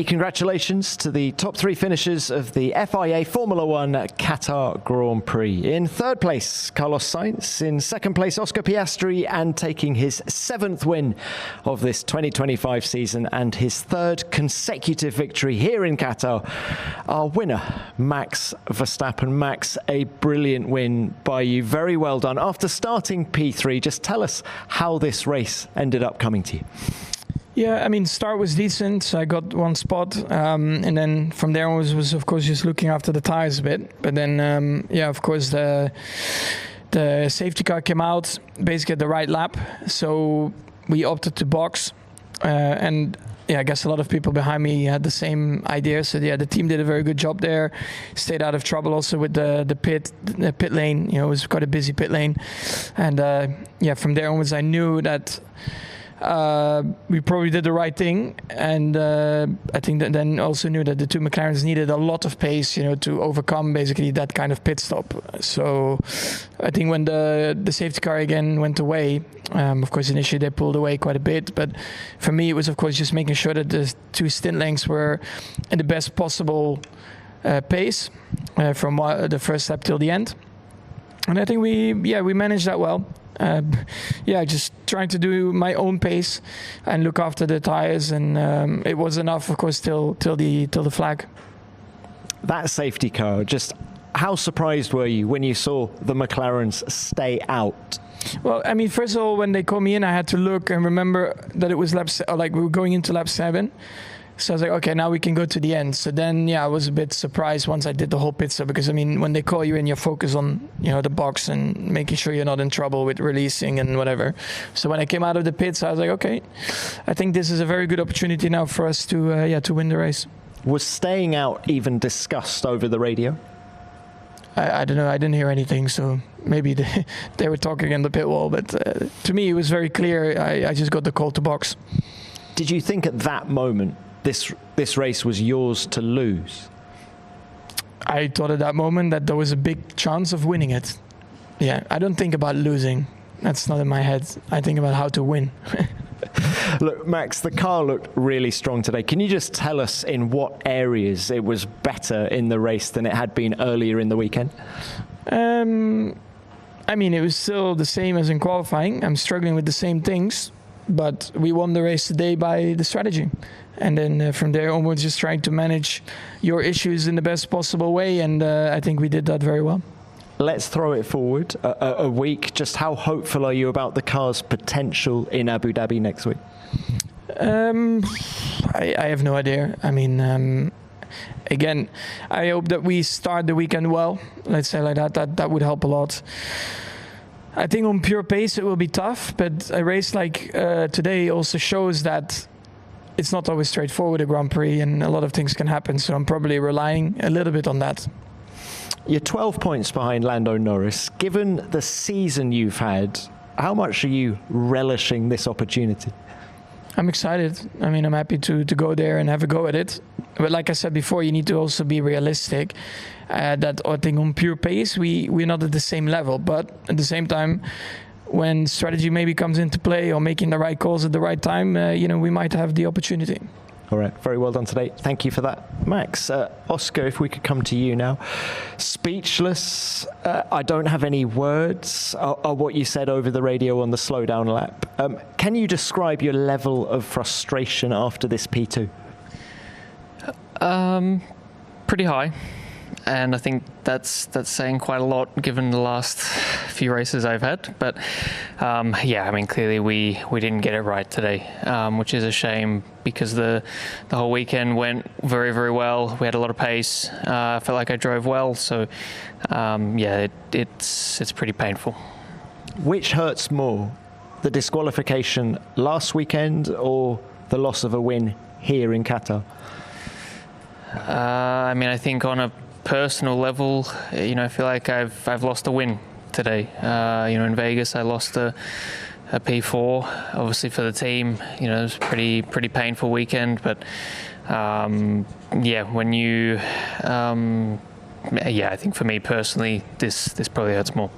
Congratulations to the top three finishers of the FIA Formula One Qatar Grand Prix. In third place, Carlos Sainz. In second place, Oscar Piastri, and taking his seventh win of this 2025 season and his third consecutive victory here in Qatar, our winner, Max Verstappen. Max, a brilliant win by you. Very well done. After starting P3, just tell us how this race ended up coming to you. Yeah, I mean, start was decent. So I got one spot, and then from there on was of course just looking after the tires a bit. But then, of course the safety car came out basically at the right lap, so we opted to box, and I guess a lot of people behind me had the same idea. So the team did a very good job there. Stayed out of trouble also with the pit lane. You know, it was quite a busy pit lane, and from there onwards I knew that. We probably did the right thing, and I think that then also knew that the two McLarens needed a lot of pace, to overcome basically that kind of pit stop. So I think when the safety car again went away, of course initially they pulled away quite a bit, but for me it was of course just making sure that the two stint lengths were in the best possible pace from the first lap till the end, and I think we managed that well. Just trying to do my own pace and look after the tires, and it was enough, of course, till the flag. That safety car, just how surprised were you when you saw the McLarens stay out? Well, I mean, first of all, when they called me in, I had to look and remember that it was we were going into lap 7. So I was like, okay, now we can go to the end. So then, I was a bit surprised once I did the whole pit stop, because I mean, when they call you in, you're focused on, the box and making sure you're not in trouble with releasing and whatever. So when I came out of the pits, I was like, okay, I think this is a very good opportunity now for us to win the race. Was staying out even discussed over the radio? I don't know. I didn't hear anything, so maybe they were talking in the pit wall. But to me, it was very clear. I just got the call to box. Did you think at that moment this race was yours to lose? I thought at that moment that there was a big chance of winning it. Yeah, I don't think about losing. That's not in my head. I think about how to win. Look, Max, the car looked really strong today. Can you just tell us in what areas it was better in the race than it had been earlier in the weekend? I mean, it was still the same as in qualifying. I'm struggling with the same things, but we won the race today by the strategy. And then from there onwards, just trying to manage your issues in the best possible way. And I think we did that very well. Let's throw it forward a week. Just how hopeful are you about the car's potential in Abu Dhabi next week? I have no idea. I mean, again, I hope that we start the weekend well. Let's say like that. That would help a lot. I think on pure pace it will be tough, but a race like today also shows that it's not always straightforward, a Grand Prix, and a lot of things can happen. So I'm probably relying a little bit on that. You're 12 points behind Lando Norris. Given the season you've had, how much are you relishing this opportunity? I'm excited. I mean, I'm happy to go there and have a go at it. But like I said before, you need to also be realistic. That I think on pure pace, we're not at the same level. But at the same time, when strategy maybe comes into play or making the right calls at the right time, we might have the opportunity. All right, very well done today. Thank you for that, Max. Oscar, if we could come to you now. Speechless. I don't have any words of what you said over the radio on the slowdown lap. Can you describe your level of frustration after this P2? Pretty high. And I think that's saying quite a lot given the last few races I've had. But I mean, clearly we didn't get it right today, which is a shame because the whole weekend went very, very well. We had a lot of pace. I felt like I drove well. So it's pretty painful. Which hurts more, the disqualification last weekend or the loss of a win here in Qatar? I mean, I think on a personal level, I feel like I've lost a win today. In Vegas, I lost a P4. Obviously, for the team, it was a pretty painful weekend. But when you, I think for me personally, this probably hurts more.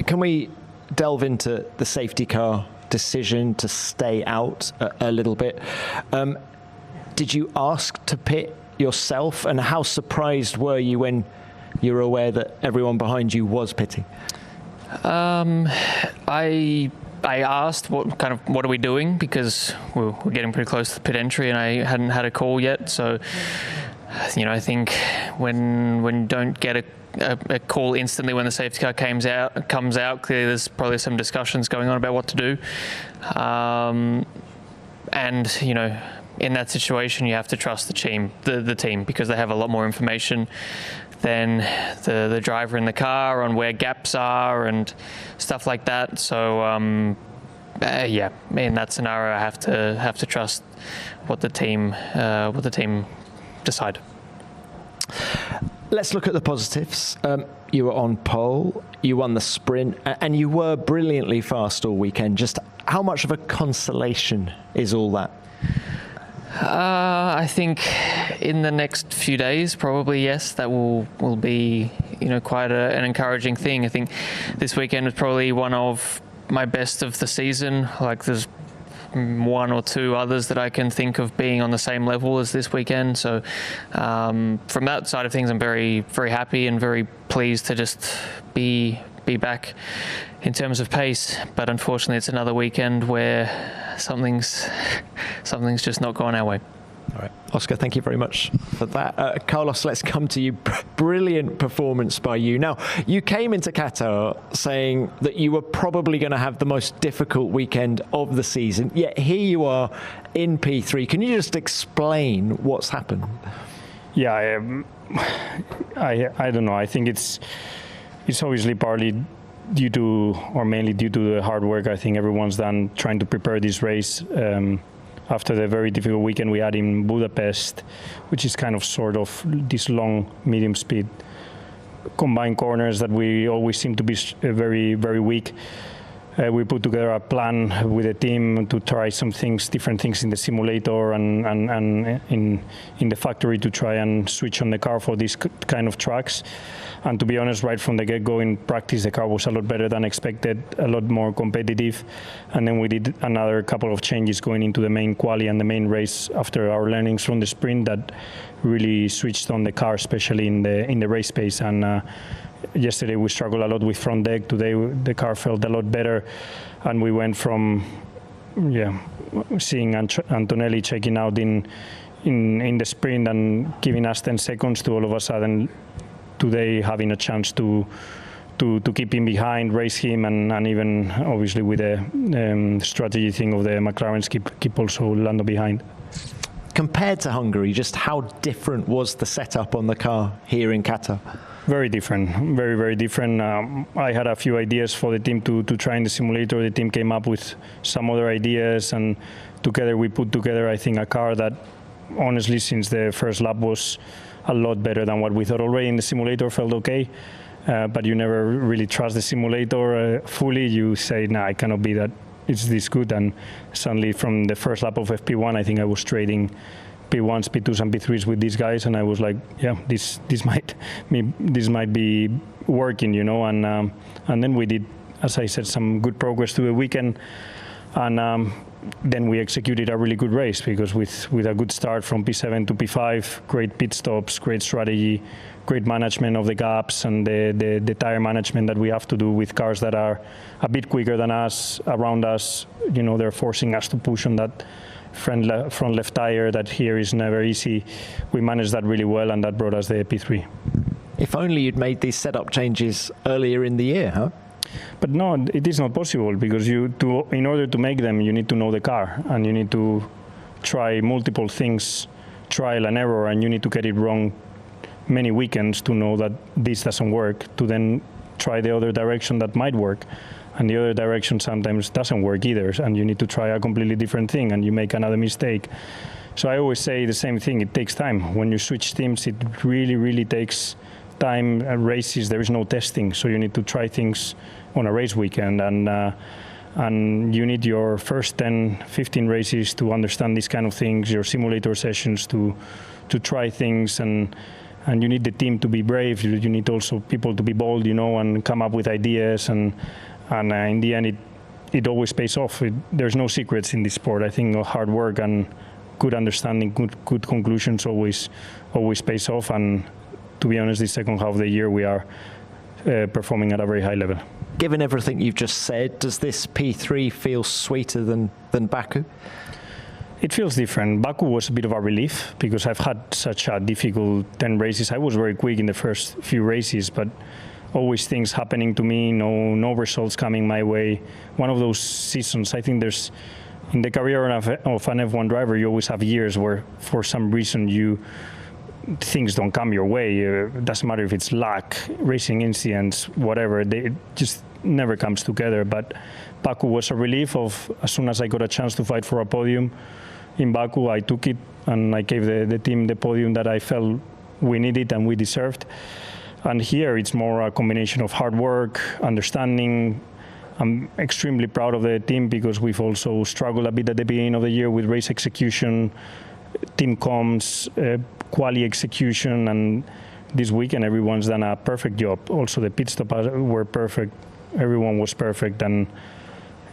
Can we delve into the safety car decision to stay out a little bit? Did you ask to pit yourself, and how surprised were you when you were aware that everyone behind you was pitting? I asked what are we doing, because we're getting pretty close to the pit entry and I hadn't had a call yet. So, I think when you don't get a call instantly when the safety car comes out, clearly there's probably some discussions going on about what to do. And in that situation, you have to trust the team, because they have a lot more information than the driver in the car on where gaps are and stuff like that. So in that scenario, I have to trust what the team decide. Let's look at the positives. You were on pole, you won the sprint, and you were brilliantly fast all weekend. Just how much of a consolation is all that? I think in the next few days, probably yes, that will be quite an encouraging thing. I think this weekend was probably one of my best of the season. Like, there's one or two others that I can think of being on the same level as this weekend. So from that side of things, I'm very, very happy and very pleased to just be back in terms of pace. But unfortunately, it's another weekend where something's just not going our way. All right, Oscar, thank you very much for that. Carlos, let's come to you. Brilliant performance by you. Now, you came into Qatar saying that you were probably going to have the most difficult weekend of the season, yet here you are in P3. Can you just explain what's happened? Yeah, I don't know. I think it's obviously partly due to, or mainly due to the hard work I think everyone's done trying to prepare this race. After the very difficult weekend we had in Budapest, which is kind of sort of this long medium speed combined corners that we always seem to be very, very weak. We put together a plan with the team to try some things, different things in the simulator and in the factory to try and switch on the car for these kind of tracks. And to be honest, right from the get-go in practice, the car was a lot better than expected, a lot more competitive. And then we did another couple of changes going into the main quali and the main race after our learnings from the sprint that really switched on the car, especially in the race pace. And yesterday we struggled a lot with front deck. Today the car felt a lot better, and we went from seeing Antonelli checking out in the sprint and giving us 10 seconds to all of a sudden today having a chance to keep him behind, race him, and even obviously with the strategy thing of the McLarens keep also Lando behind. Compared to Hungary, just how different was the setup on the car here in Qatar? Very different, very, very different. I had a few ideas for the team to try in the simulator. The team came up with some other ideas, and together we put together, I think, a car that honestly, since the first lap was a lot better than what we thought already in the simulator. Felt okay, but you never really trust the simulator fully. You say, nah, I cannot be that. It's this good. And suddenly from the first lap of FP1, I think I was trading P1s, P2s, and P3s with these guys, and I was like, yeah, this might be working, and then we did, as I said, some good progress through the weekend, and then we executed a really good race, because with a good start from P7 to P5, great pit stops, great strategy, great management of the gaps, and the tire management that we have to do with cars that are a bit quicker than us, around us. They're forcing us to push on that front left tire that here is never easy. We managed that really well, and that brought us the P3. If only you'd made these setup changes earlier in the year, huh? But no, it is not possible, because in order to make them, you need to know the car, and you need to try multiple things, trial and error, and you need to get it wrong many weekends to know that this doesn't work, to then try the other direction that might work. And the other direction sometimes doesn't work either, and you need to try a completely different thing, and you make another mistake. So I always say the same thing, it takes time. When you switch teams, it really, really takes time. Races, there is no testing, so you need to try things on a race weekend, and you need your first 10, 15 races to understand these kind of things, your simulator sessions to try things, and you need the team to be brave. You need also people to be bold, and come up with ideas, and in the end, it always pays off. There's no secrets in this sport. I think hard work and good understanding, good conclusions always pays off. And to be honest, the second half of the year we are performing at a very high level. Given everything you've just said, does this P3 feel sweeter than Baku? It feels different. Baku was a bit of a relief because I've had such a difficult 10 races. I was very quick in the first few races, but always things happening to me, no results coming my way. One of those seasons, I think there's, in the career of an F1 driver, you always have years where for some reason things don't come your way. It doesn't matter if it's luck, racing incidents, whatever, it just never comes together. But Baku was a relief of, as soon as I got a chance to fight for a podium in Baku, I took it and I gave the team the podium that I felt we needed and we deserved. And here it's more a combination of hard work, understanding. I'm extremely proud of the team because we've also struggled a bit at the beginning of the year with race execution, team comms, quali execution, and this weekend everyone's done a perfect job. Also the pit stops were perfect, everyone was perfect, and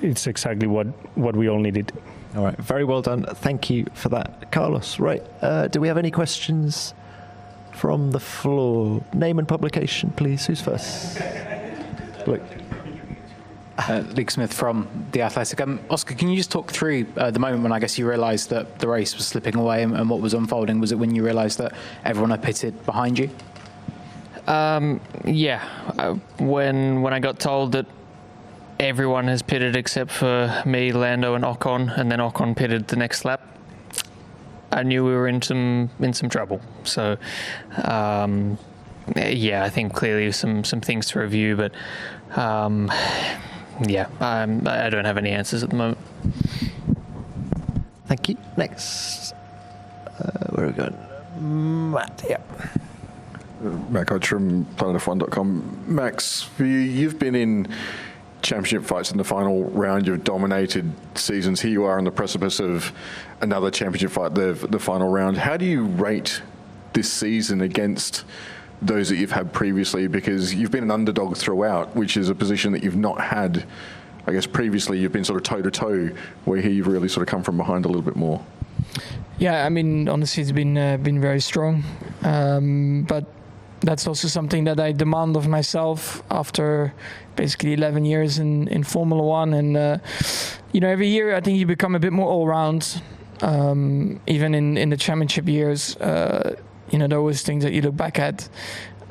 it's exactly what we all needed. All right, very well done. Thank you for that, Carlos. Right, do we have any questions from the floor? Name and publication, please. Who's first? Luke. Luke Smith from The Athletic. Oscar, can you just talk through the moment when I guess you realised that the race was slipping away and what was unfolding? Was it when you realised that everyone had pitted behind you? When I got told that everyone has pitted except for me, Lando and Ocon, and then Ocon pitted the next lap, I knew we were in some trouble. So, I think clearly some things to review, but I don't have any answers at the moment. Thank you. Next, where are we going? Matt, yeah. Matt Hodge from PlanetF1.com. Max, for you've been in championship fights in the final round. You've dominated seasons. Here you are on the precipice of another championship fight, the final round. How do you rate this season against those that you've had previously? Because you've been an underdog throughout, which is a position that you've not had, I guess, previously. You've been sort of toe-to-toe, where here you've really sort of come from behind a little bit more. Yeah, I mean, honestly, it's been very strong. But that's also something that I demand of myself after basically 11 years in Formula One. And, every year I think you become a bit more all-round. Even in the championship years, there are always things that you look back at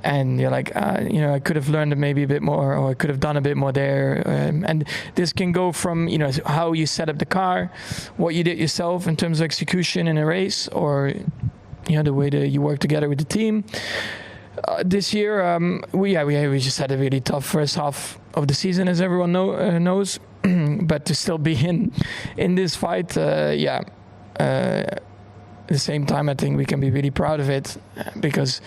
and you're like, I could have learned maybe a bit more, or I could have done a bit more there. And this can go from, how you set up the car, what you did yourself in terms of execution in a race, or, the way that you work together with the team. This year, we just had a really tough first half of the season, as everyone knows. But to still be in this fight, at the same time, I think we can be really proud of it, because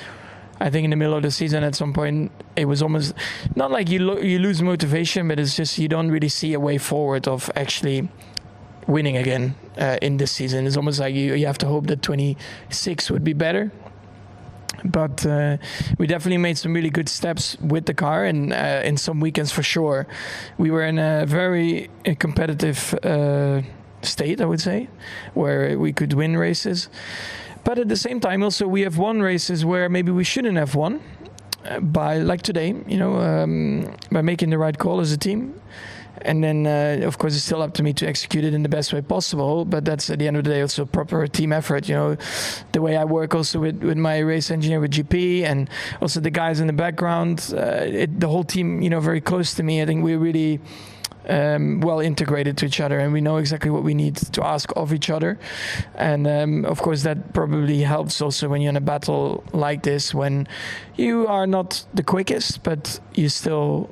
I think in the middle of the season at some point it was almost not like you lose motivation, but it's just you don't really see a way forward of actually winning again in this season. It's almost like you have to hope that 26 would be better. But we definitely made some really good steps with the car, and in some weekends for sure we were in a very competitive state, I would say, where we could win races. But at the same time also we have won races where maybe we shouldn't have won, by like today, by making the right call as a team. And then, of course, it's still up to me to execute it in the best way possible. But that's, at the end of the day, also a proper team effort. The way I work also with my race engineer, with GP, and also the guys in the background, the whole team, very close to me. I think we're really well integrated to each other, and we know exactly what we need to ask of each other. And of course, that probably helps also when you're in a battle like this, when you are not the quickest, but you still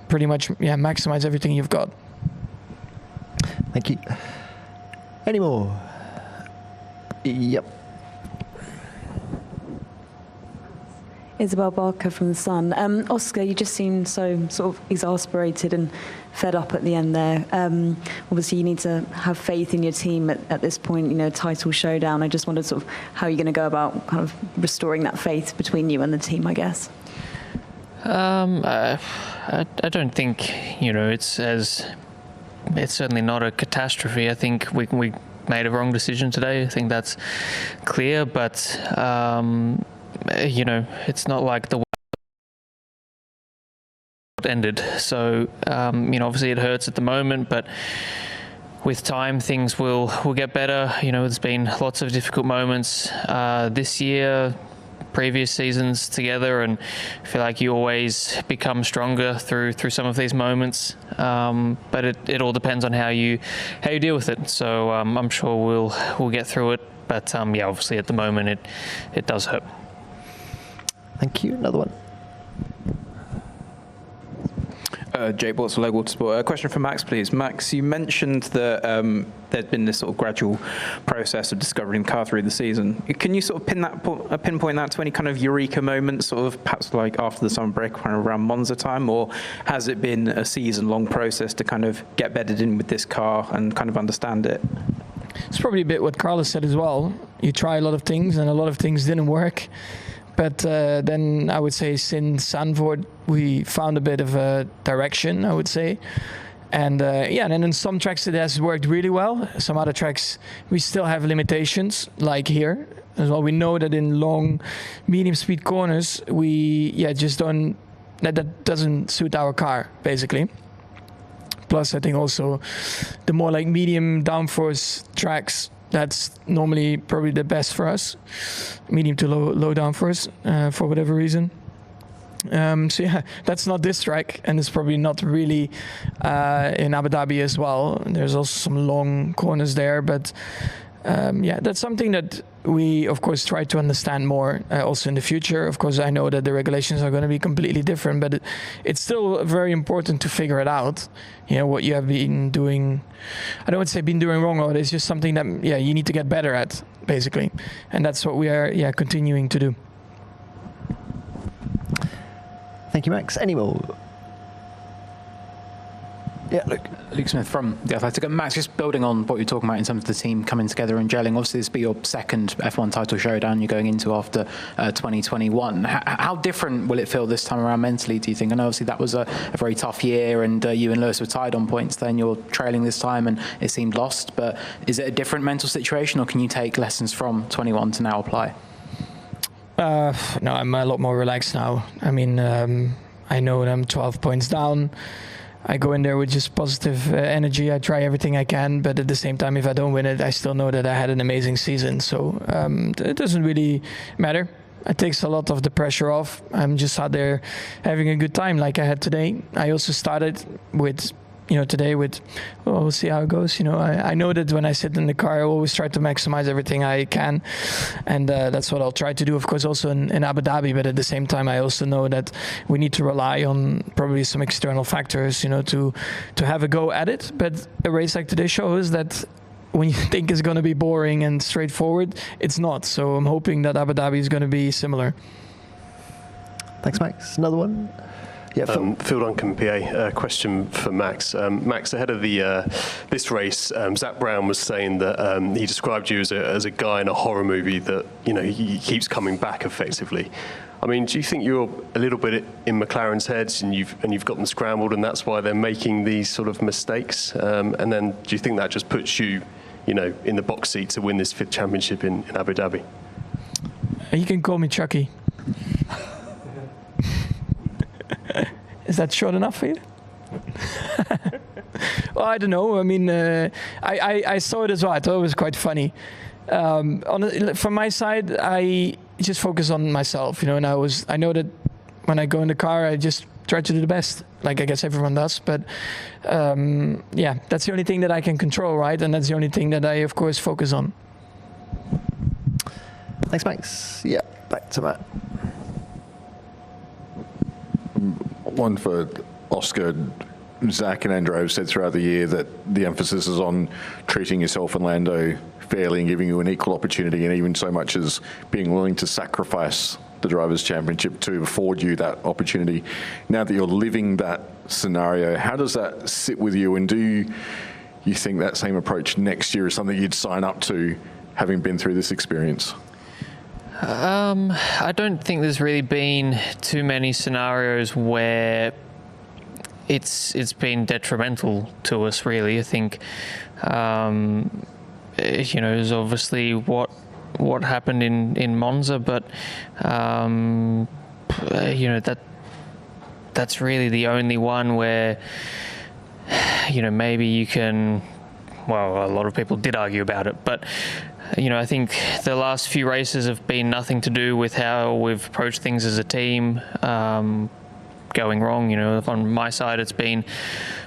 pretty much maximize everything you've got. Thank you. Any more? Yep. Isabel Barker from The Sun. Oscar, you just seemed so sort of exasperated and fed up at the end there. Obviously, you need to have faith in your team at this point, title showdown. I just wondered sort of how you're going to go about kind of restoring that faith between you and the team, I guess. I don't think it's certainly not a catastrophe. I think we made a wrong decision today. I think that's clear, but it's not like the ended. So obviously it hurts at the moment, but with time things will get better. There's been lots of difficult moments this year, previous seasons together, and I feel like you always become stronger through some of these moments. But it all depends on how you deal with it. So I'm sure we'll get through it. But obviously at the moment it does hurt. Thank you. Another one. Jake Bortz, Low Water Sport. A question for Max, please. Max, you mentioned that there's been this sort of gradual process of discovering the car through the season. Can you sort of pinpoint that to any kind of eureka moments, sort of perhaps like after the summer break, kind of around Monza time, or has it been a season-long process to kind of get bedded in with this car and kind of understand it? It's probably a bit what Carlos said as well. You try a lot of things, and a lot of things didn't work. But then I would say since Zandvoort, we found a bit of a direction, I would say. And and then in some tracks it has worked really well. Some other tracks we still have limitations, like here as well. We know that in long, medium speed corners, we just don't, that doesn't suit our car, basically. Plus, I think also the more like medium downforce tracks, that's normally probably the best for us, medium to low downforce, for whatever reason. That's not this track, and it's probably not really in Abu Dhabi as well. There's also some long corners there, but that's something that we, of course, try to understand more also in the future. Of course, I know that the regulations are going to be completely different, but it's still very important to figure it out. What you have been doing, I don't want to say been doing wrong, or it's just something that, you need to get better at, basically. And that's what we are, continuing to do. Thank you, Max. Any more? Yeah, Luke Smith from The Athletic. Max, just building on what you're talking about in terms of the team coming together and gelling, obviously this will be your second F1 title showdown you're going into after 2021. How different will it feel this time around mentally, do you think? And obviously that was a very tough year, and you and Lewis were tied on points then. You're trailing this time and it seemed lost, but is it a different mental situation, or can you take lessons from 21 to now apply? No, I'm a lot more relaxed now. I mean, I know that I'm 12 points down. I go in there with just positive energy. I try everything I can, but at the same time, if I don't win it, I still know that I had an amazing season. So it doesn't really matter. It takes a lot of the pressure off. I'm just out there having a good time like I had today. I also started with, today with, we'll see how it goes. I know that when I sit in the car, I always try to maximize everything I can. And that's what I'll try to do, of course, also in Abu Dhabi. But at the same time, I also know that we need to rely on probably some external factors, to have a go at it. But a race like today shows that when you think it's going to be boring and straightforward, it's not. So I'm hoping that Abu Dhabi is going to be similar. Thanks, Max. Another one? Yeah, Phil Duncan, PA. Question for Max. Max, ahead of the this race, Zach Brown was saying that he described you as a guy in a horror movie that he keeps coming back effectively. I mean, do you think you're a little bit in McLaren's heads and you've got them scrambled, and that's why they're making these sort of mistakes? And then do you think that just puts you, in the box seat to win this 5th championship in Abu Dhabi? You can call me Chucky. Is that short enough for you? Well, I don't know. I mean, I saw it as well. I thought it was quite funny. From my side, I just focus on myself, and I know that when I go in the car, I just try to do the best, like I guess everyone does. But that's the only thing that I can control, right? And that's the only thing that I, of course, focus on. Thanks, Max. Yeah, back to Matt. One for Oscar. Zach and Andrew have said throughout the year that the emphasis is on treating yourself and Lando fairly and giving you an equal opportunity, and even so much as being willing to sacrifice the Drivers' Championship to afford you that opportunity. Now that you're living that scenario, how does that sit with you, and do you think that same approach next year is something you'd sign up to, having been through this experience? I don't think there's really been too many scenarios where it's been detrimental to us, really. I think is obviously what happened in Monza, but that's really the only one where maybe you can. Well, a lot of people did argue about it, but I think the last few races have been nothing to do with how we've approached things as a team going wrong. On my side, it's been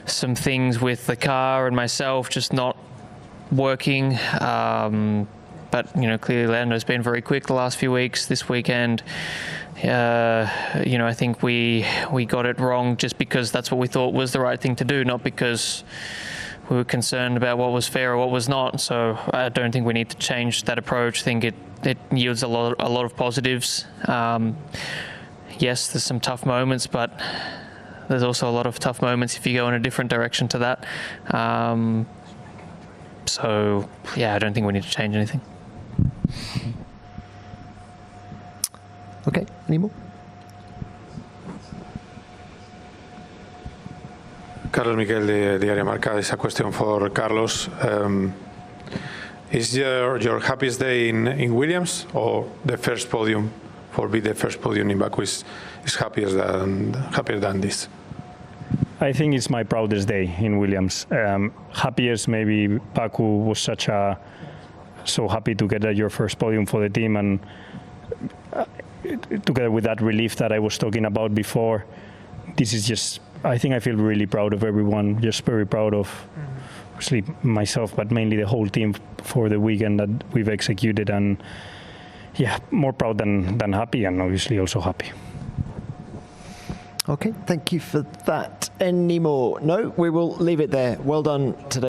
some things with the car and myself just not working. But clearly Lando's been very quick the last few weeks. This weekend, I think we got it wrong just because that's what we thought was the right thing to do, not because we were concerned about what was fair or what was not. So I don't think we need to change that approach. I think it yields a lot of positives. Yes, there's some tough moments, but there's also a lot of tough moments if you go in a different direction to that. So I don't think we need to change anything. Okay, any more? Carlos Miquel de Diario Marca. It's a question for Carlos. Is your happiest day in Williams, or the first podium? For be the first podium in Baku is happier than this? I think it's my proudest day in Williams. Happiest maybe Baku was so happy to get your first podium for the team, and together with that relief that I was talking about before, this is just, I think I feel really proud of everyone, just very proud of obviously myself, but mainly the whole team for the weekend that we've executed, and more proud than happy, and obviously also happy. Okay, thank you for that. Any more? No, we will leave it there. Well done today.